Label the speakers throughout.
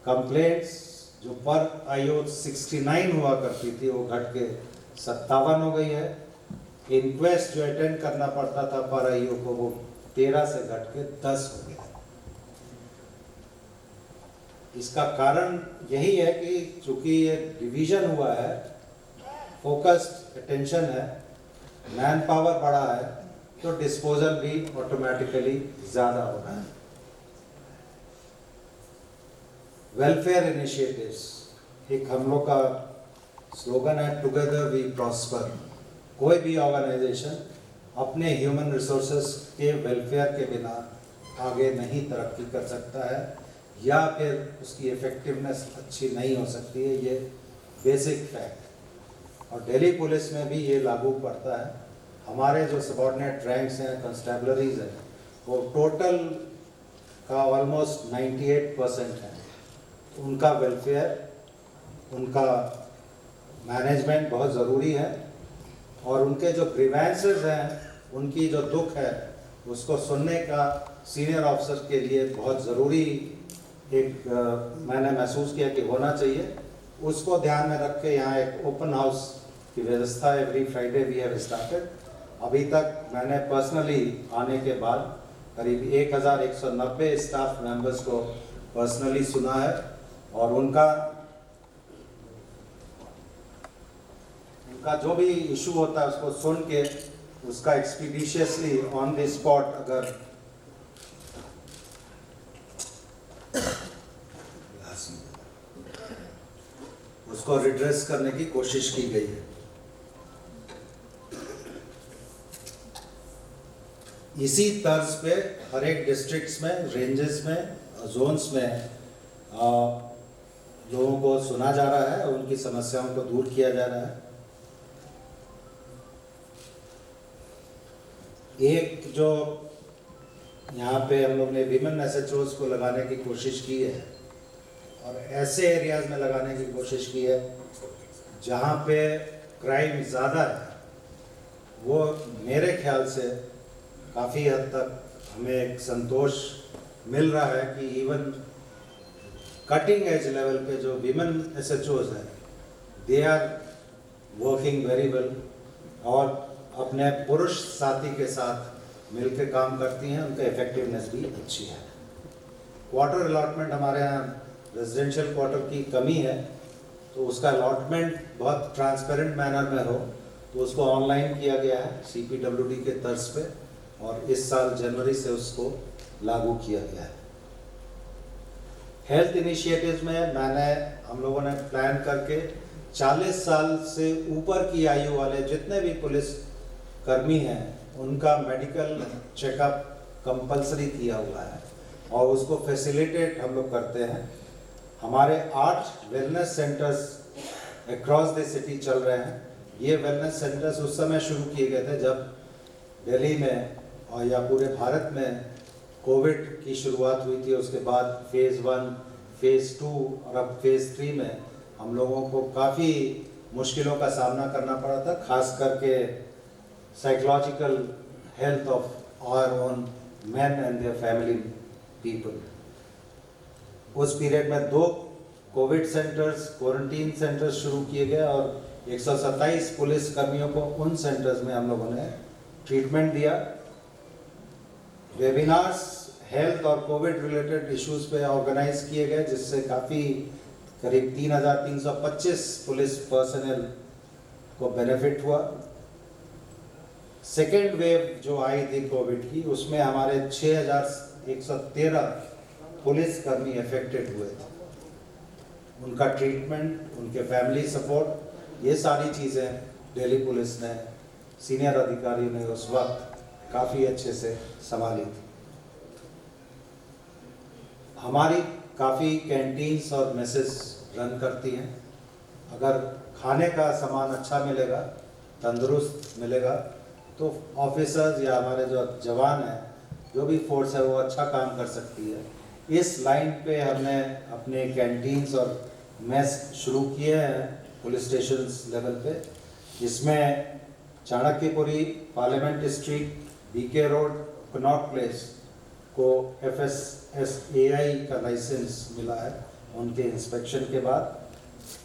Speaker 1: Complaints जो पर IO 69 हुआ करती थी वो घट के 57 हो गई है। इंक्वेस्ट जो अटेंड करना पड़ता था पर आईओ को वो 13 से घट के 10 हो गया। इसका कारण यही है कि चूंकि ये डिवीजन हुआ है, फोकस्ड अटेंशन है, मैन पावर बढ़ा है, तो डिस्पोजल भी ऑटोमेटिकली ज्यादा हो रहा है। वेलफेयर इनिशिएटिव्स, एक हम लोग का स्लोगन है टुगेदर वी प्रॉस्पर। कोई भी ऑर्गेनाइजेशन अपने ह्यूमन रिसोर्सेस के वेलफेयर के बिना आगे नहीं तरक्की कर सकता है या फिर उसकी इफेक्टिवनेस अच्छी नहीं हो सकती है। ये बेसिक फैक्ट, और दिल्ली पुलिस में भी ये लागू पड़ता है। हमारे जो सबॉर्डिनेट रैंक्स हैं, कंस्टेबलरीज हैं, वो टोटल का ऑलमोस्ट 98% है। उनका वेलफेयर, उनका मैनेजमेंट बहुत ज़रूरी है, और उनके जो ग्रीवेंसेस हैं, उनकी जो दुख है, उसको सुनने का सीनियर ऑफिसर के लिए बहुत ज़रूरी एक मैंने महसूस किया कि होना चाहिए। उसको ध्यान में रख के यहाँ एक ओपन हाउस की व्यवस्था every Friday we have started. अभी तक मैंने पर्सनली आने के बाद करीब 1190 स्टाफ मेंबर्स को पर्सनली सुना है, और उनका जो भी इशू होता है उसको सुन के उसका एक्सपीडिशियसली ऑन द स्पॉट अगर उसको रिड्रेस करने की कोशिश की गई है। इसी तर्ज पे हर एक डिस्ट्रिक्ट्स में, रेंजेस में, जोन्स में लोगों को सुना जा रहा है, उनकी समस्याओं को दूर किया जा रहा है। एक जो यहाँ पे हम लोग ने विमेन एसएचओज को लगाने की कोशिश की है, और ऐसे एरियाज में लगाने की कोशिश की है जहाँ पे क्राइम ज़्यादा है। वो मेरे ख्याल से काफ़ी हद तक हमें एक संतोष मिल रहा है कि इवन कटिंग एज लेवल पे जो विमेन एसएचओज हैं, they are working very well, और अपने पुरुष साथी के साथ मिलकर काम करती हैं। उनका इफेक्टिवनेस भी अच्छी है। क्वार्टर अलॉटमेंट, हमारे यहाँ रेजिडेंशियल क्वार्टर की कमी है, तो उसका अलॉटमेंट बहुत ट्रांसपेरेंट मैनर में हो, तो उसको ऑनलाइन किया गया है CPWD के तर्ज पे, और इस साल जनवरी से उसको लागू किया गया है। हेल्थ इनिशिएटिव्स में हम लोगों ने प्लान करके 40 साल से ऊपर की आयु वाले जितने भी पुलिस कर्मी हैं, उनका मेडिकल चेकअप कंपलसरी किया हुआ है, और उसको फैसिलिटेट हम लोग करते हैं। हमारे 8 wellness centres across the city चल रहे हैं। ये वेलनेस सेंटर्स उस समय शुरू किए गए थे जब दिल्ली में और या पूरे भारत में कोविड की शुरुआत हुई थी। उसके बाद फेज़ 1, फेज़ 2 और अब फेज़ 3 में हम लोगों को काफ़ी मुश्किलों का सामना करना पड़ा था, खास करके psychological health of our own man and their family people. उस पीरियड में 2 कोविड सेंटर्स, क्वारंटीन सेंटर्स शुरू किए गए, और 127 पुलिस कर्मियों को उन सेंटर्स में हम लोगों ने ट्रीटमेंट दिया। वेबिनार्स हेल्थ और कोविड रिलेटेड इश्यूज पे ऑर्गेनाइज किए गए, जिससे काफ़ी करीब 3325 पुलिस पर्सनल को बेनिफिट हुआ। सेकेंड वेव जो आई थी कोविड की, उसमें हमारे 6113 पुलिस कर्मी अफेक्टेड हुए थे। उनका ट्रीटमेंट, उनके फैमिली सपोर्ट, ये सारी चीज़ें दिल्ली पुलिस ने, सीनियर अधिकारियों ने उस वक्त काफ़ी अच्छे से संभाली थी। हमारी काफ़ी कैंटीन्स और मेसेस रन करती हैं। अगर खाने का सामान अच्छा मिलेगा, तंदुरुस्त मिलेगा, तो ऑफिसर्स या हमारे जो जवान हैं, जो भी फोर्स है, वो अच्छा काम कर सकती है। इस लाइन पे हमने अपने कैंटीन्स और मेस शुरू किए हैं पुलिस स्टेशन लेवल पे। इसमें Chanakyapuri, parliament street, BK road, Connaught place को FSSAI का लाइसेंस मिला है, उनके इंस्पेक्शन के बाद,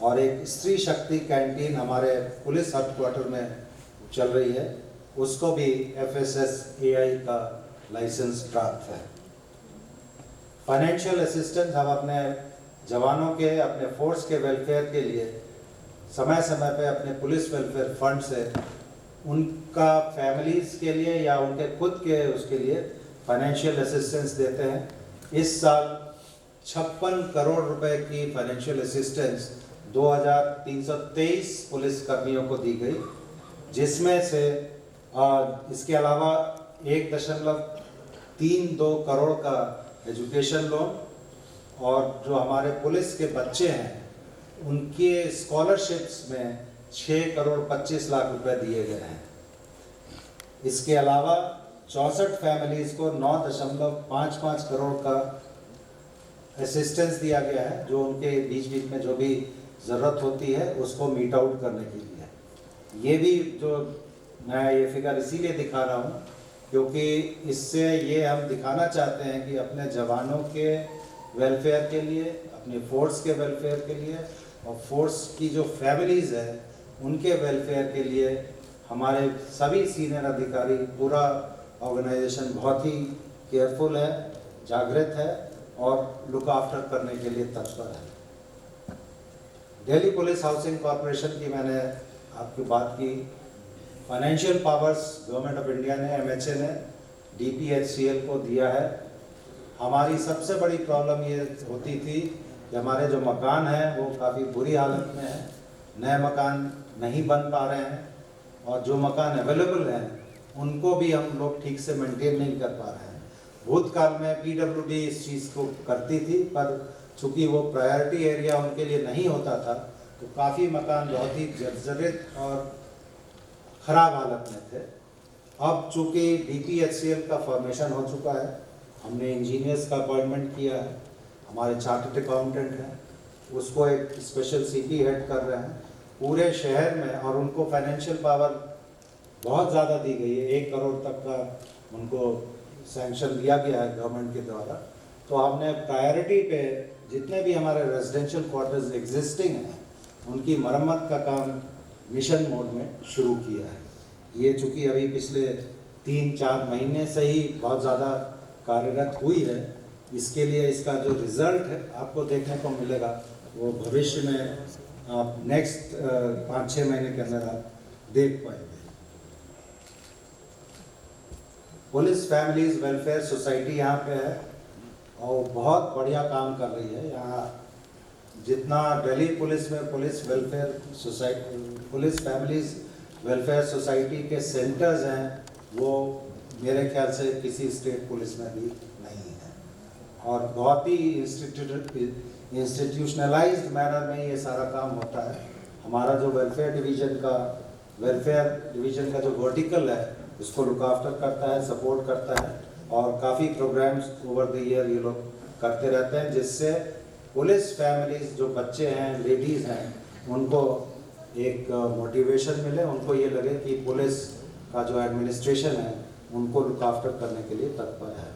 Speaker 1: और एक स्त्री शक्ति कैंटीन हमारे पुलिस हेडक्वार्टर में चल रही है, उसको भी FSSAI का लाइसेंस प्राप्त है। फाइनेंशियल असिस्टेंस हम अपने जवानों के, अपने फोर्स के वेलफेयर के लिए समय समय पे अपने पुलिस वेलफेयर फंड से उनका फैमिलीज़ के लिए या उनके खुद के उसके लिए फाइनेंशियल असिस्टेंस देते हैं। इस साल 56 करोड़ रुपए की फाइनेंशियल असिस्टेंस 2323 पुलिस कर्मियों को दी गई, जिसमें से इसके अलावा 1.32 करोड़ का एजुकेशन लोन, और जो हमारे पुलिस के बच्चे हैं उनके स्कॉलरशिप्स में 6 करोड़ 25 लाख रुपए दिए गए हैं। इसके अलावा 64 फैमिलीज को 9.55 करोड़ का असिस्टेंस दिया गया है, जो उनके बीच बीच में जो भी ज़रूरत होती है उसको मीट आउट करने के लिए। ये भी जो मैं ये फिगर इसीलिए दिखा रहा हूँ क्योंकि इससे ये हम दिखाना चाहते हैं कि अपने जवानों के वेलफेयर के लिए, अपने फोर्स के वेलफेयर के लिए और फोर्स की जो फैमिलीज़ है उनके वेलफेयर के लिए हमारे सभी सीनियर अधिकारी, पूरा ऑर्गेनाइजेशन बहुत ही केयरफुल है, जागृत है और लुक आफ्टर करने के लिए तत्पर है। दिल्ली पुलिस हाउसिंग कॉरपोरेशन की मैंने आपकी बात की। Financial powers government of India ने, MHA ने DPHCL को दिया है। हमारी सबसे बड़ी प्रॉब्लम ये होती थी कि हमारे जो मकान हैं वो काफ़ी बुरी हालत में हैं, नए मकान नहीं बन पा रहे हैं, और जो मकान अवेलेबल हैं उनको भी हम लोग ठीक से मेंटेन नहीं कर पा रहे हैं। भूतकाल में PWD इस चीज़ को करती थी, पर चूँकि वो प्रायोरिटी एरिया उनके लिए नहीं होता था तो काफ़ी मकान बहुत ही जर्जरित और ख़राब हालत में थे। अब चूँकि DPHCL का फॉर्मेशन हो चुका है, हमने इंजीनियर्स का अपॉइंटमेंट किया है, हमारे चार्टर्ड अकाउंटेंट हैं, उसको एक स्पेशल CP हेड कर रहे हैं पूरे शहर में, और उनको फाइनेंशियल पावर बहुत ज़्यादा दी गई है। 1 करोड़ तक का उनको सैंक्शन दिया गया है गवर्नमेंट के द्वारा। तो हमने प्रायोरिटी पे जितने भी हमारे रेजिडेंशियल क्वार्टर्स एग्जिस्टिंग हैं उनकी मरम्मत का काम मिशन मोड में शुरू किया है। ये चूँकि अभी पिछले 3-4 महीने से ही बहुत ज़्यादा कार्यरत हुई है, इसके लिए इसका जो रिज़ल्ट है आपको देखने को मिलेगा वो भविष्य में आप नेक्स्ट 5-6 महीने के अंदर आप देख पाएंगे। पुलिस फैमिलीज वेलफेयर सोसाइटी यहाँ पे है और बहुत बढ़िया काम कर रही है। यहाँ जितना दिल्ली पुलिस में police welfare society, police families welfare society के सेंटर्स हैं, वो मेरे ख्याल से किसी स्टेट पुलिस में भी नहीं है, और बहुत ही इंस्टीट्यूशनलाइज्ड मैनर में ये सारा काम होता है। हमारा जो वेलफेयर डिवीज़न का जो वर्टिकल है उसको लुक आफ्टर करता है, सपोर्ट करता है, और काफ़ी प्रोग्राम्स ओवर द ईयर ये लोग करते रहते हैं, जिससे पुलिस फैमिलीज जो बच्चे हैं, लेडीज़ हैं, उनको एक मोटिवेशन मिले, उनको ये लगे कि पुलिस का जो एडमिनिस्ट्रेशन है उनको लुक आफ्टर करने के लिए तत्पर है।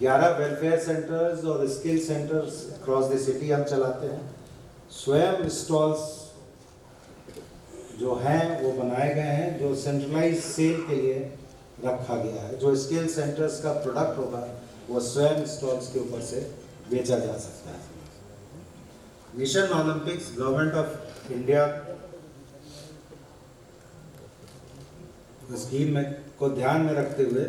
Speaker 1: 11 वेलफेयर सेंटर्स और skill centres across the city हम चलाते हैं। स्वयं स्टॉल्स जो हैं वो बनाए गए हैं, जो सेंट्रलाइज सेल के लिए रखा गया है। जो स्किल सेंटर्स का प्रोडक्ट होगा वो स्वयं स्टॉल्स के ऊपर से बेचा जा सकता है। Mission Olympics government of India scheme में को ध्यान में रखते हुए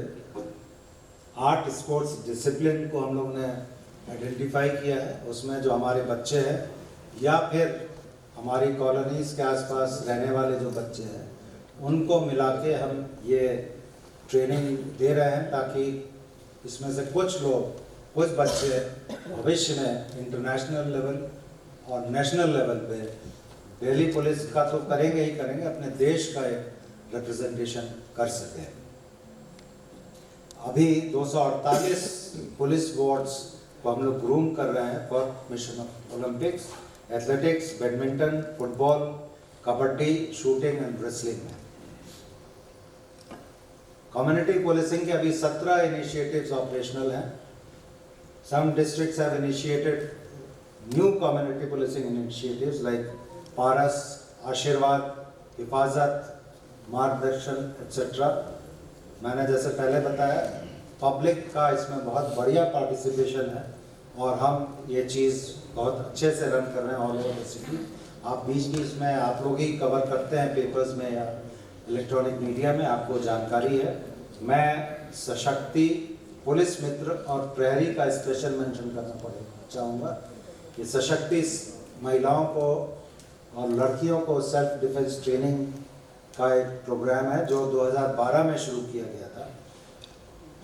Speaker 1: 8 स्पोर्ट्स डिसिप्लिन को हम लोग ने आइडेंटिफाई किया है। उसमें जो हमारे बच्चे हैं या फिर हमारी कॉलोनीज़ के आसपास रहने वाले जो बच्चे हैं उनको मिला के हम ये ट्रेनिंग दे रहे हैं, ताकि इसमें से कुछ बच्चे भविष्य में इंटरनेशनल लेवल और नेशनल लेवल पे दिल्ली पुलिस का तो करेंगे ही करेंगे, अपने देश का एक रिप्रेजेंटेशन कर सकें। अभी 248 पुलिस बोर्ड्स को हम लोग ग्रूम कर रहे हैं for mission Olympics, athletics, badminton, football, kabaddi, shooting and wrestling में। कम्युनिटी पुलिसिंग के अभी 17 इनिशिएटिव्स ऑपरेशनल हैं। Some districts have initiated new community policing initiatives like Paras, Ashirwad, हिफाजत, मार्गदर्शन etc. मैंने जैसे पहले बताया पब्लिक का इसमें बहुत बढ़िया पार्टिसिपेशन है और हम ये चीज़ बहुत अच्छे से रन कर रहे हैं ऑल ओवर द सिटी। आप बीच बीच में आप लोग ही कवर करते हैं पेपर्स में या इलेक्ट्रॉनिक मीडिया में, आपको जानकारी है। मैं सशक्ति, पुलिस मित्र और प्रहरी का स्पेशल मेंशन करना चाहूँगा कि सशक्ति महिलाओं को और लड़कियों को सेल्फ डिफेंस ट्रेनिंग का एक प्रोग्राम है जो 2012 में शुरू किया गया था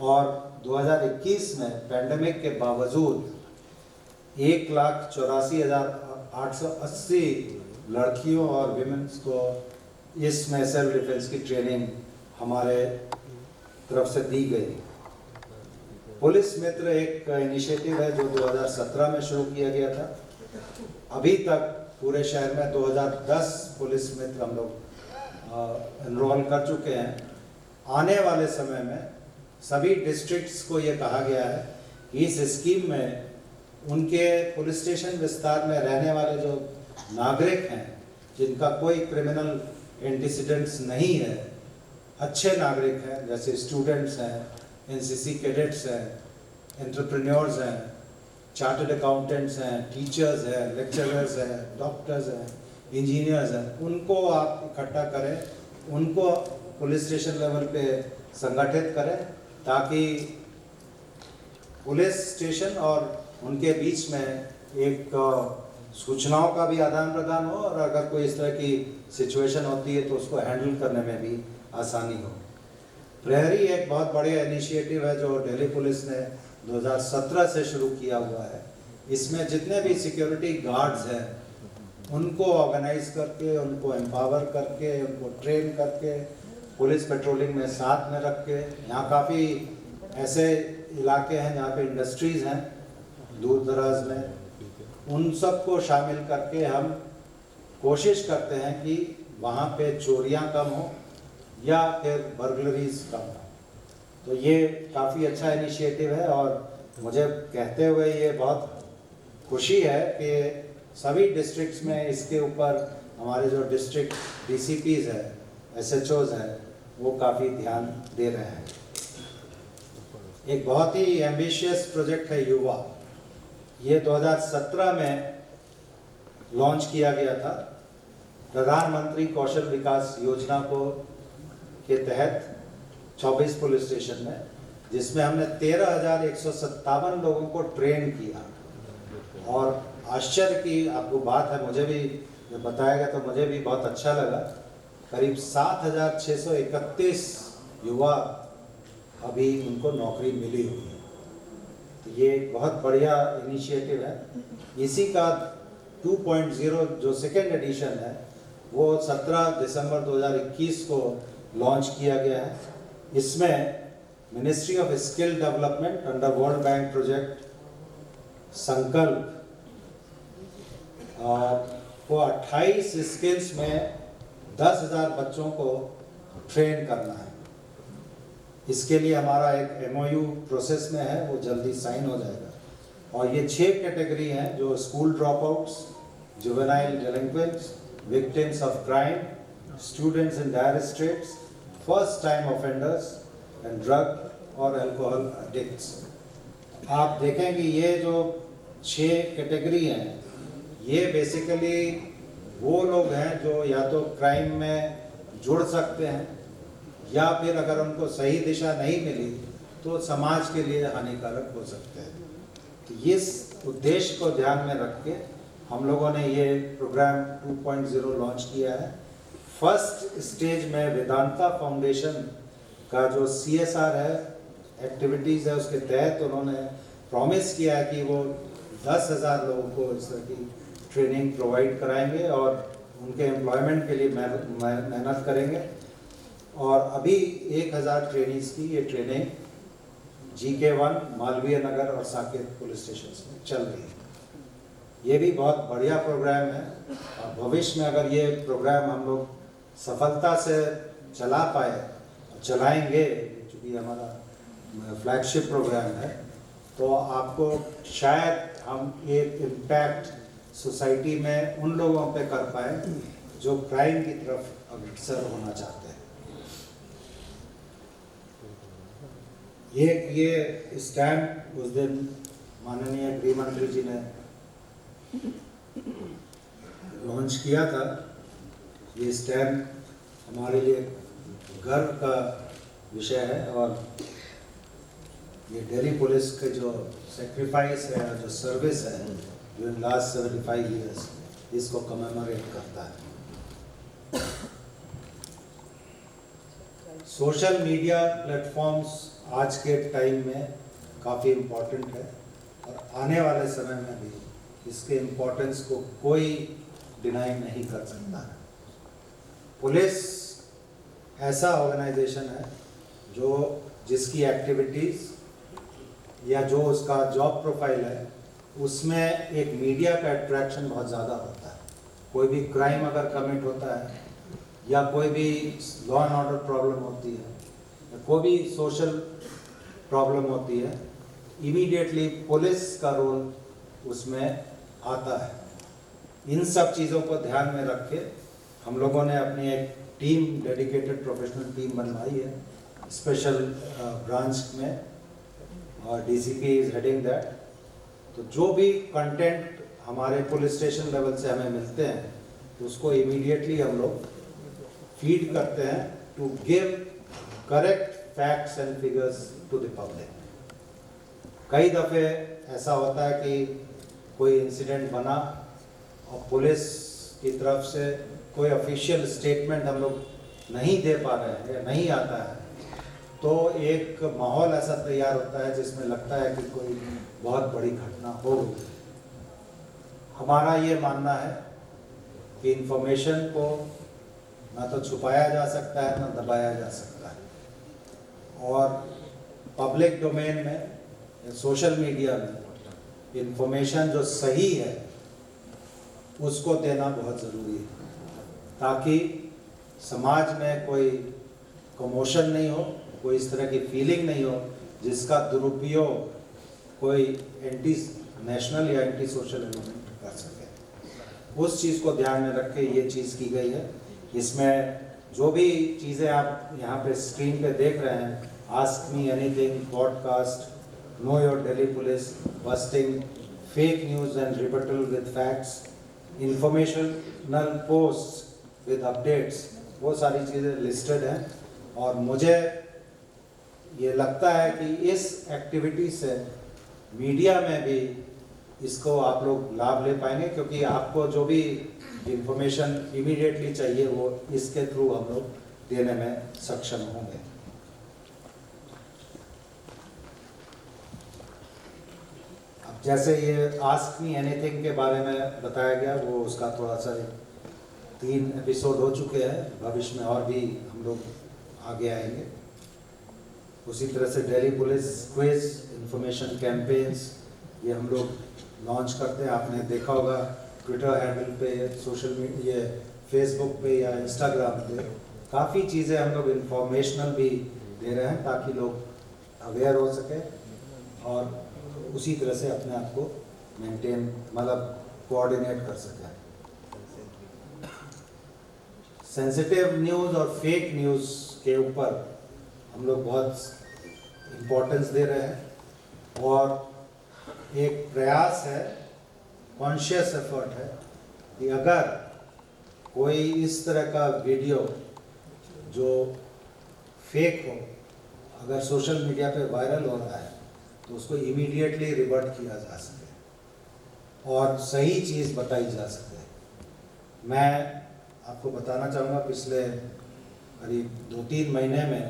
Speaker 1: और 2021 में पैंडेमिक के बावजूद 1,84,880 लड़कियों और विमेंस को इसमें सेल्फ डिफेंस की ट्रेनिंग हमारे तरफ से दी गई। पुलिस मित्र एक इनिशिएटिव है जो 2017 में शुरू किया गया था। अभी तक पूरे शहर में 2010 पुलिस मित्र हम लोग एनरोल कर चुके हैं। आने वाले समय में सभी डिस्ट्रिक्ट्स को ये कहा गया है कि इस स्कीम में उनके पुलिस स्टेशन विस्तार में रहने वाले जो नागरिक हैं जिनका कोई क्रिमिनल एंटीसीडेंट्स नहीं है, अच्छे नागरिक हैं, जैसे स्टूडेंट्स हैं, एनसीसी कैडेट्स हैं, एंटरप्रेन्योर्स हैं, चार्टर्ड अकाउंटेंट्स हैं, टीचर्स हैं, लेक्चरर्स हैं, डॉक्टर्स हैं, इंजीनियर्स हैं, उनको आप इकट्ठा करें, उनको पुलिस स्टेशन लेवल पे संगठित करें ताकि पुलिस स्टेशन और उनके बीच में एक सूचनाओं का भी आदान प्रदान हो और अगर कोई इस तरह की सिचुएशन होती है तो उसको हैंडल करने में भी आसानी हो। प्रहरी एक बहुत बढ़िया इनिशिएटिव है जो दिल्ली पुलिस ने 2017 से शुरू किया हुआ है। इसमें जितने भी सिक्योरिटी गार्ड्स हैं उनको ऑर्गेनाइज करके, उनको एम्पावर करके, उनको ट्रेन करके पुलिस पेट्रोलिंग में साथ में रख के, यहाँ काफ़ी ऐसे इलाके हैं जहाँ पे इंडस्ट्रीज़ हैं दूर दराज में, उन सबको शामिल करके हम कोशिश करते हैं कि वहाँ पे चोरियाँ कम हो या फिर बर्गलरीज कम हो। तो ये काफ़ी अच्छा इनिशिएटिव है और मुझे कहते हुए ये बहुत खुशी है कि सभी डिस्ट्रिक्ट्स में इसके ऊपर हमारे जो डिस्ट्रिक्ट डीसीपीज़ हैं, एसएचओज़ हैं, वो काफ़ी ध्यान दे रहे हैं। एक बहुत ही एम्बिशियस प्रोजेक्ट है युवा, ये 2017 में लॉन्च किया गया था प्रधानमंत्री कौशल विकास योजना को के तहत 24 पुलिस स्टेशन में, जिसमें हमने 13,157 लोगों को ट्रेन किया। और आश्चर्य की आपको बात है, मुझे भी जब बताया गया तो मुझे भी बहुत अच्छा लगा, करीब 7,631 युवा अभी उनको नौकरी मिली हुई है। तो ये एक बहुत बढ़िया इनिशिएटिव है। इसी का 2.0 जो सेकेंड एडिशन है वो 17 दिसंबर 2021 को लॉन्च किया गया है। इसमें ministry of skill development under world bank project संकल्प को 28 स्किल्स में 10,000 बच्चों को ट्रेन करना है। इसके लिए हमारा एक MOU प्रोसेस में है, वो जल्दी साइन हो जाएगा। और ये 6 कैटेगरी हैं जो school drop outs, juvenile delinquents, victims of crime, students in dire straits, first time offenders and drug और अल्कोहल एडिक्ट्स। आप देखें कि ये जो 6 कैटेगरी हैं ये बेसिकली वो लोग हैं जो या तो क्राइम में जुड़ सकते हैं या फिर अगर उनको सही दिशा नहीं मिली तो समाज के लिए हानिकारक हो सकते हैं। तो इस उद्देश्य को ध्यान में रख के हम लोगों ने ये प्रोग्राम 2.0 लॉन्च किया है। फर्स्ट स्टेज में वेदांता फाउंडेशन का जो CSR है, एक्टिविटीज़ है, उसके तहत उन्होंने प्रॉमिस किया है कि वो 10,000 लोगों को इस तरह की ट्रेनिंग प्रोवाइड कराएंगे और उनके एम्प्लॉयमेंट के लिए मेहनत करेंगे। और अभी 1,000 ट्रेनीज की ये ट्रेनिंग GK1, मालवीय नगर और साकेत पुलिस स्टेशन में चल रही है। ये भी बहुत बढ़िया प्रोग्राम है और भविष्य में अगर ये प्रोग्राम हम लोग सफलता से चला पाए, चलाएंगे, क्योंकि हमारा फ्लैगशिप प्रोग्राम है, तो आपको शायद हम एक इम्पैक्ट सोसाइटी में उन लोगों पे कर पाए जो क्राइम की तरफ अग्रसर होना चाहते हैं। ये स्टैंड उस दिन माननीय गृह मंत्री जी ने लॉन्च किया था। ये स्टैंड हमारे लिए गर्व का विषय है और ये दिल्ली पुलिस के जो सेक्रीफाइस है, जो सर्विस है ड्यूरिंग लास्ट 75 ईयर्स, इसको कमेमोरेट करता है। सोशल मीडिया प्लेटफॉर्म्स आज के टाइम में काफ़ी इम्पोर्टेंट है और आने वाले समय में भी इसके इम्पोर्टेंस को कोई डिनाई नहीं कर सकता है। पुलिस ऐसा ऑर्गेनाइजेशन है जो जिसकी एक्टिविटीज़ या जो उसका जॉब प्रोफाइल है उसमें एक मीडिया का अट्रैक्शन बहुत ज़्यादा होता है। कोई भी क्राइम अगर कमिट होता है या कोई भी लॉ एंड ऑर्डर प्रॉब्लम होती है या कोई भी सोशल प्रॉब्लम होती है, इमीडिएटली पुलिस का रोल उसमें आता है। इन सब चीज़ों को ध्यान में रख के हम लोगों ने अपनी एक टीम, डेडिकेटेड प्रोफेशनल टीम बनवाई है स्पेशल ब्रांच में और डीसीपी इज हेडिंग दैट। तो जो भी कंटेंट हमारे पुलिस स्टेशन लेवल से हमें मिलते हैं तो उसको इमीडिएटली हम लोग फीड करते हैं to give correct facts and figures to the public. कई दफ़े ऐसा होता है कि कोई इंसिडेंट बना और पुलिस की तरफ से कोई ऑफिशियल स्टेटमेंट हम लोग नहीं दे पा रहे हैं या नहीं आता है, तो एक माहौल ऐसा तैयार होता है जिसमें लगता है कि कोई बहुत बड़ी घटना हो गई। हमारा ये मानना है कि इंफॉर्मेशन को ना तो छुपाया जा सकता है ना दबाया जा सकता है और पब्लिक डोमेन में या सोशल मीडिया में इंफॉर्मेशन जो सही है उसको देना बहुत ज़रूरी है ताकि समाज में कोई कमोशन नहीं हो, कोई इस तरह की फीलिंग नहीं हो जिसका दुरुपयोग कोई एंटी नेशनल या एंटी सोशल एलिमेंट कर सके। उस चीज़ को ध्यान में रख के ये चीज़ की गई है। इसमें जो भी चीज़ें आप यहाँ पे स्क्रीन पे देख रहे हैं, ask me anything, podcast, know your Delhi police, busting fake news and rebuttal with facts, informational post with updates, वो सारी चीज़ें लिस्टेड हैं। और मुझे ये लगता है कि इस एक्टिविटी से मीडिया में भी इसको आप लोग लाभ ले पाएंगे क्योंकि आपको जो भी इंफॉर्मेशन इमीडिएटली चाहिए वो इसके थ्रू हम लोग देने में सक्षम होंगे। अब जैसे ये आस्क मी एनीथिंग के बारे में बताया गया, वो उसका थोड़ा सा 3 एपिसोड हो चुके हैं, भविष्य में और भी हम लोग आगे आएंगे। उसी तरह से Delhi police quiz, information campaigns ये हम लोग लॉन्च करते हैं। आपने देखा होगा ट्विटर हैंडल पे, सोशल मीडिया, फेसबुक पे या इंस्टाग्राम पे काफ़ी चीज़ें हम लोग इंफॉर्मेशनल भी दे रहे हैं ताकि लोग अवेयर हो सके और उसी तरह से अपने आप को मेंटेन मतलब कोऑर्डिनेट कर सकें। सेंसिटिव न्यूज़ और फेक न्यूज़ के ऊपर हम लोग बहुत इम्पोर्टेंस दे रहे हैं और एक प्रयास है, कॉन्शियस एफर्ट है कि अगर कोई इस तरह का वीडियो जो फेक हो अगर सोशल मीडिया पे वायरल हो रहा है तो उसको इमीडिएटली रिवर्ट किया जा सके और सही चीज़ बताई जा सके। मैं आपको बताना चाहूँगा पिछले करीब 2-3 महीने में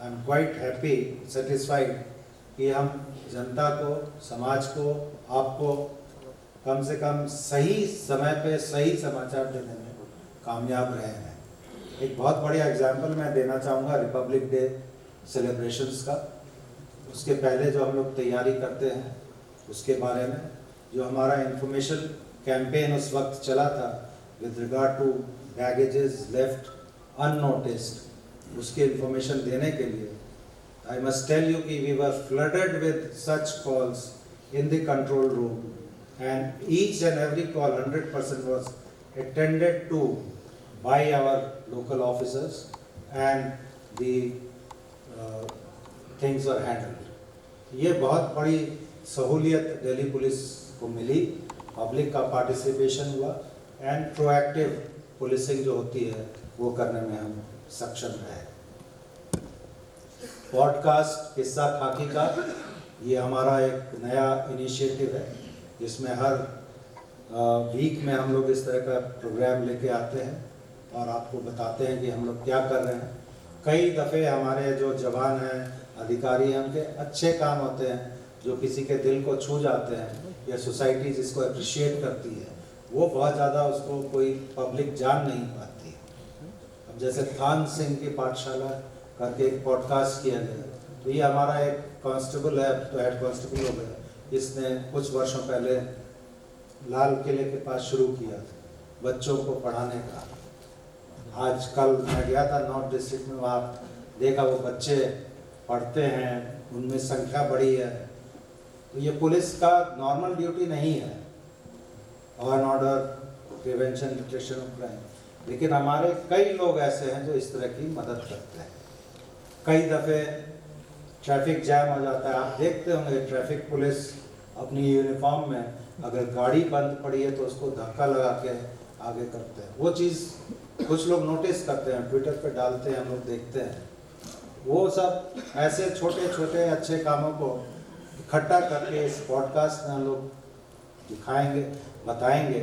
Speaker 1: I am quite happy, satisfied कि हम जनता को, समाज को, आपको कम से कम सही समय पे सही समाचार देने में कामयाब रहे हैं। एक बहुत बढ़िया एग्जाम्पल मैं देना चाहूँगा रिपब्लिक डे सेलिब्रेशंस का। उसके पहले जो हम लोग तैयारी करते हैं उसके बारे में जो हमारा इंफॉर्मेशन कैंपेन उस वक्त चला था with regard to baggages left unnoticed, उसकी इंफॉर्मेशन देने के लिए I must tell you कि we were flooded with such calls in the control room and each and every call 100% was attended to by our local officers and the things were handled. ये बहुत बड़ी सहूलियत Delhi police को मिली, public का participation हुआ and proactive policing जो होती है वो करने में हम सक्षम रहे। पॉडकास्ट किस्सा खाकी का ये हमारा एक नया इनिशिएटिव है, जिसमें हर वीक में हम लोग इस तरह का प्रोग्राम लेके आते हैं और आपको बताते हैं कि हम लोग क्या कर रहे हैं। कई दफ़े हमारे जो जवान हैं, अधिकारी हैं, उनके अच्छे काम होते हैं जो किसी के दिल को छू जाते हैं या सोसाइटी जिसको अप्रिशिएट करती है, वो बहुत ज़्यादा उसको कोई पब्लिक जान नहीं पाती है। अब जैसे थान सिंह की पाठशाला करके एक पॉडकास्ट किया गया, तो ये हमारा एक कांस्टेबल है, तो हेड कांस्टेबल हो गया, इसने कुछ वर्षों पहले लाल किले के पास शुरू किया बच्चों को पढ़ाने का। आज कल मैं गया था नॉर्थ डिस्ट्रिक्ट में, वहाँ देखा वो बच्चे पढ़ते हैं, उनमें संख्या बढ़ी है। तो ये पुलिस का नॉर्मल ड्यूटी नहीं है, law and order, prevention, detection of crime, लेकिन हमारे कई लोग ऐसे हैं जो इस तरह की मदद करते हैं। कई दफ़े ट्रैफिक जैम हो जाता है, आप देखते होंगे ट्रैफिक पुलिस अपनी यूनिफॉर्म में अगर गाड़ी बंद पड़ी है तो उसको धक्का लगा के आगे करते हैं। वो चीज़ कुछ लोग नोटिस करते हैं, ट्विटर पे डालते हैं, हम लोग देखते हैं। वो सब ऐसे छोटे छोटे अच्छे कामों को इकट्ठा करके इस पॉडकास्ट में हम लोग दिखाएंगे, बताएंगे,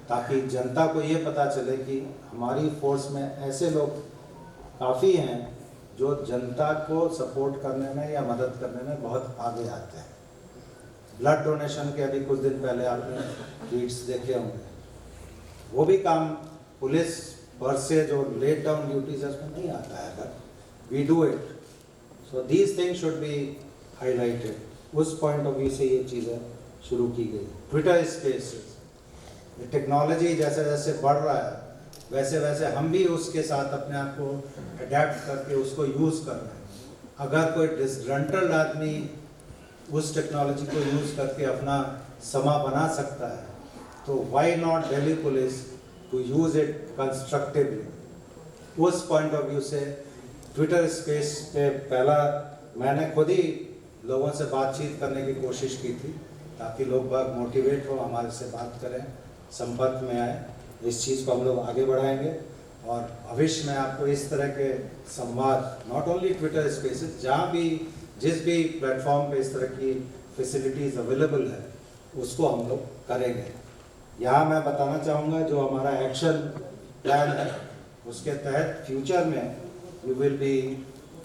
Speaker 1: ताकि जनता को ये पता चले कि हमारी फोर्स में ऐसे लोग काफ़ी हैं जो जनता को सपोर्ट करने में या मदद करने में बहुत आगे आते हैं। ब्लड डोनेशन के अभी कुछ दिन पहले आपने ट्वीट्स देखे होंगे, वो भी काम पुलिस पर से जो लेट डाउन ड्यूटीज है उसमें नहीं आता है, but we do it. So these things should be highlighted. उस पॉइंट ऑफ व्यू से ये चीज़ें शुरू की गई। ट्विटर स्पेसेस, टेक्नोलॉजी जैसे जैसे बढ़ रहा है वैसे वैसे हम भी उसके साथ अपने आप को अडेप्ट करके उसको यूज़ कर रहे हैं। अगर कोई डिसग्रंटल्ड आदमी उस टेक्नोलॉजी को यूज़ करके अपना समा बना सकता है, तो why not Delhi police to use it constructively. उस पॉइंट ऑफ व्यू से ट्विटर स्पेस पे पहला मैंने खुद ही लोगों से बातचीत करने की कोशिश की थी, ताकि लोग बहुत मोटिवेट हो, हमारे से बात करें, संपर्क में आए। इस चीज़ को हम लोग आगे बढ़ाएंगे और भविष्य में आपको इस तरह के संवाद, नॉट ओनली ट्विटर स्पेसेस, जहाँ भी जिस भी प्लेटफॉर्म पे इस तरह की फैसिलिटीज़ अवेलेबल है उसको हम लोग करेंगे। यहाँ मैं बताना चाहूँगा जो हमारा एक्शन प्लान है उसके तहत फ्यूचर में we will be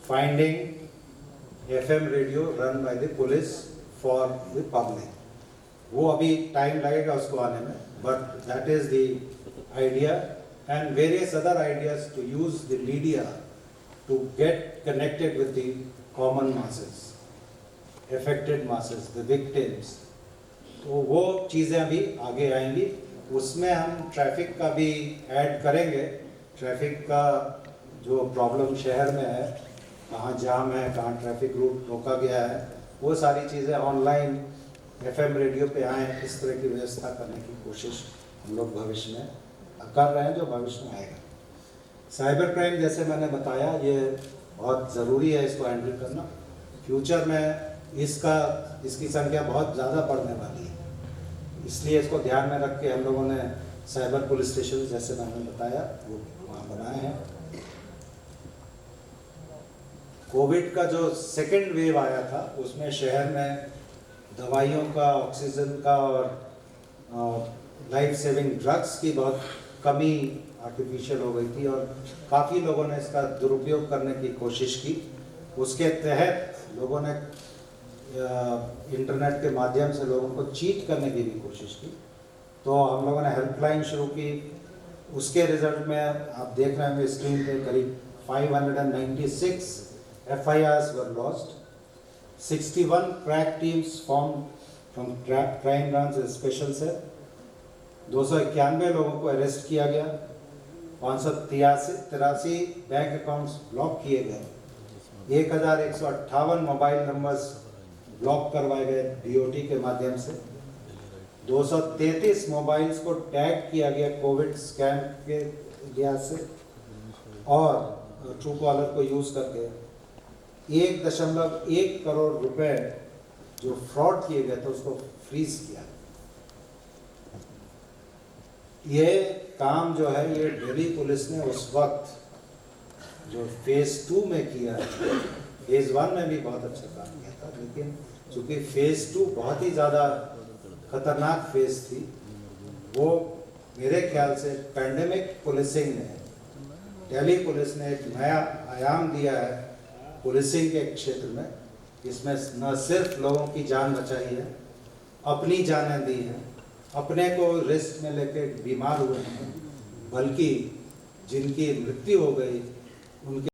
Speaker 1: finding FM radio run by the police for the public. वो अभी टाइम लगेगा उसको आने में, but that is the idea and various other ideas to use the media to get connected with the common masses, affected masses, the victims। तो वो चीज़ें अभी आगे आएंगी। उसमें हम ट्रैफिक का भी ऐड करेंगे। ट्रैफिक का जो प्रॉब्लम शहर में है, कहाँ जाम है, कहाँ ट्रैफिक रूट रोका गया है, वो सारी चीज़ें ऑनलाइन FM रेडियो पे आएँ, इस तरह की व्यवस्था करने की कोशिश हम लोग भविष्य में कर रहे हैं, जो भविष्य में आएगा। साइबर क्राइम जैसे मैंने बताया, ये बहुत ज़रूरी है इसको हैंडल करना। फ्यूचर में इसकी संख्या बहुत ज़्यादा बढ़ने वाली है, इसलिए इसको ध्यान में रख के हम लोगों ने साइबर पुलिस स्टेशन जैसे मैंने बताया वो वहाँ बनाए हैं। कोविड का जो सेकेंड वेव आया था उसमें शहर में दवाइयों का, ऑक्सीजन का और लाइफ सेविंग ड्रग्स की बहुत कमी आर्टिफिशियल हो गई थी और काफ़ी लोगों ने इसका दुरुपयोग करने की कोशिश की। उसके तहत लोगों ने इंटरनेट के माध्यम से लोगों को चीट करने की भी कोशिश की, तो हम लोगों ने हेल्पलाइन शुरू की। उसके रिजल्ट में आप देख रहे हैं स्क्रीन पे करीब 596 FIRs were lodged, 61 crack teams formed from crime branch special से, 291 लोगों को अरेस्ट किया गया, 583 बैंक अकाउंट्स ब्लॉक किए गए, 1158 मोबाइल नंबर्स ब्लॉक करवाए गए DOT के माध्यम से, 233 मोबाइल्स को टैग किया गया कोविड स्कैम के लिहाज से, और ट्रू कॉलर को यूज़ करके 1.1 करोड़ रुपए जो फ्रॉड किए गए थे उसको फ्रीज किया। ये काम जो है ये दिल्ली पुलिस ने उस वक्त जो फेज़ 2 में किया है, फेज़ 1 में भी बहुत अच्छा काम किया था, लेकिन चूंकि फेज़ 2 बहुत ही ज़्यादा खतरनाक फेज़ थी, वो मेरे ख्याल से पैंडेमिक पुलिसिंग ने, दिल्ली पुलिस ने एक नया आयाम दिया है पुलिसिंग के क्षेत्र में। इसमें न सिर्फ लोगों की जान बचाई है, अपनी जानें दी हैं, अपने को रिस्क में लेके बीमार हुए हैं, बल्कि जिनकी मृत्यु हो गई उनके